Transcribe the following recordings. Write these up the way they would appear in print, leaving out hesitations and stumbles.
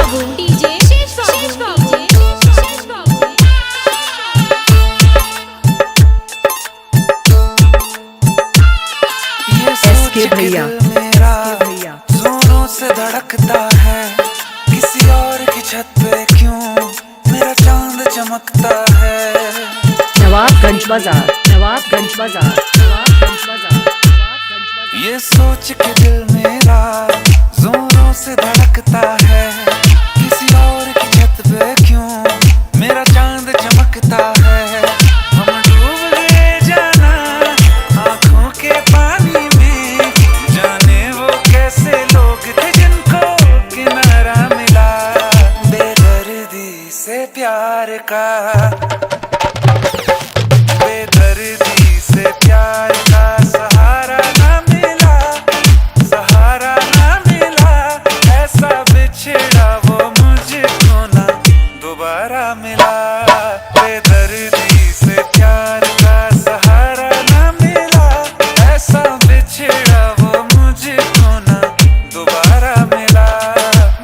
बाबू DJ शेष बाबू SK भैया मेरा जोरों से धड़कता है, किसी और की छत पे क्यों मेरा चांद चमकता है। नवाबगंज बाजार, नवाबगंज बाजार, नवाबगंज बाजार, नवाबगंज बाजार। ये सोच के दिल मेरा जोरों से धड़कता है, किसी और की छत पे क्यों मेरा चांद चमकता है। हम डूब गए जाना आंखों के पानी में, जाने वो कैसे लोग थे जिनको किनारा मिला। बेदर्दी से प्यार का, बेदर्दी से प्यार का सहारा ना मिला, सहारा ना मिला। ऐसा बिछड़ा वो मुझको ना दोबारा मिला। बेदर्दी से प्यार का सहारा ना मिला, ऐसा बिछड़ा वो मुझको ना दोबारा मिला।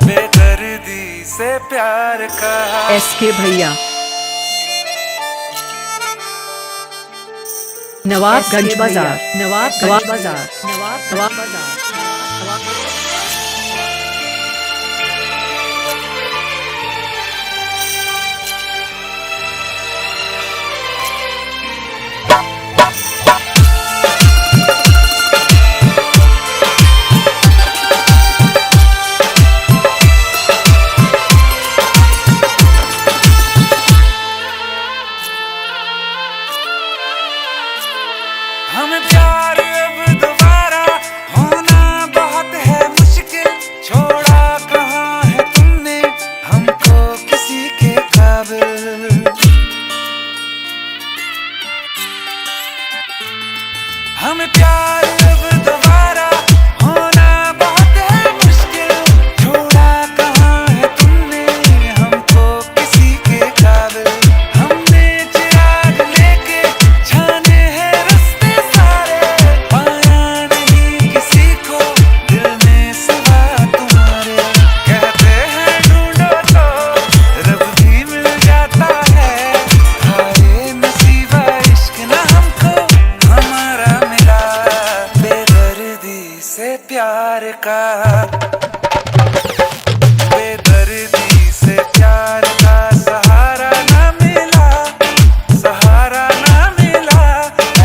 बेदर्दी से प्यार का। एसके भैया नवाबगंज बाजार, नवाबगंज बाजार, नवाबगंज बाजार। हमें प्यार अब दोबारा होना बहुत है मुश्किल। छोड़ा कहाँ है तुमने हमको किसी के काबिल। हमें प्यार अब दोबारा होना बहुत है मुश्किल। छोड़ा कहाँ है तुमने हमको किसी के काबिल। हमने चिराग लेके छाने हैं रास्ते सारे, पाया नहीं किसी को दिल में सिवा तुम्हारे। कहते हैं ढूंढो तो रब भी मिल जाता है, हाय नसीबा इश्क ना हमको हमारा मिला। बेदर्दी से प्यार का, बेदर्दी से प्यार का सहारा ना मिला, सहारा ना मिला।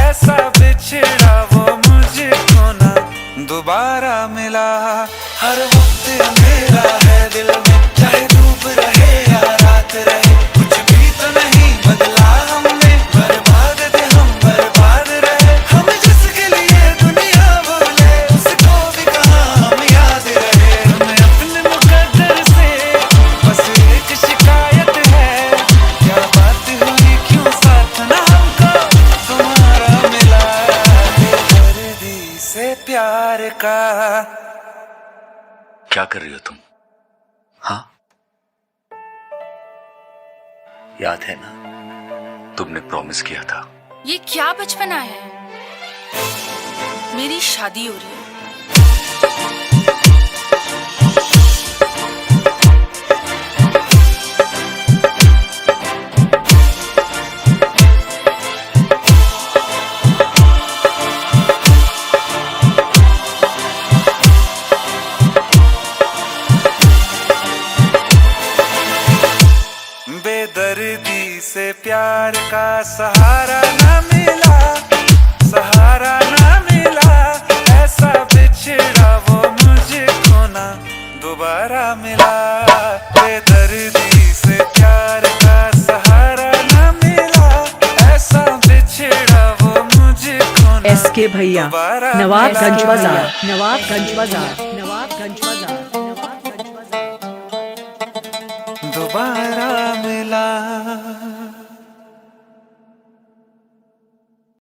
ऐसा बिछड़ा वो मुझको ना दोबारा मिला। हर वक्त अंधेरा है दिल में, चाहे धूप रहे या रात रहे, कुछ भी तो नहीं बदला हमने। बर्बाद थे हम बर्बाद रहे, हम जिसके लिए दुनिया बोले उसको भी कहाँ हम याद रहे। हमें अपने मुकद्दर से बस एक शिकायत है, क्या बात हुई क्यों साथ ना हमको तुम्हारा मिला। बेदर्दी से प्यार का। क्या कर रही हो तुम? हाँ, याद है ना तुमने प्रॉमिस किया था। ये क्या बचपना है? मेरी शादी हो रही है। बेदर्दी से प्यार का सहारा ना मिला, सहारा ना मिला। ऐसा बिछड़ा वो मुझको ना दोबारा मिला। बेदर्दी से प्यार का सहारा ना मिला, ऐसा बिछड़ा वो मुझको ना एसके भैया दोबारा नवाबगंज मिला। बाजार, नवाबगंज बाजार, नवाबगंज बाजार।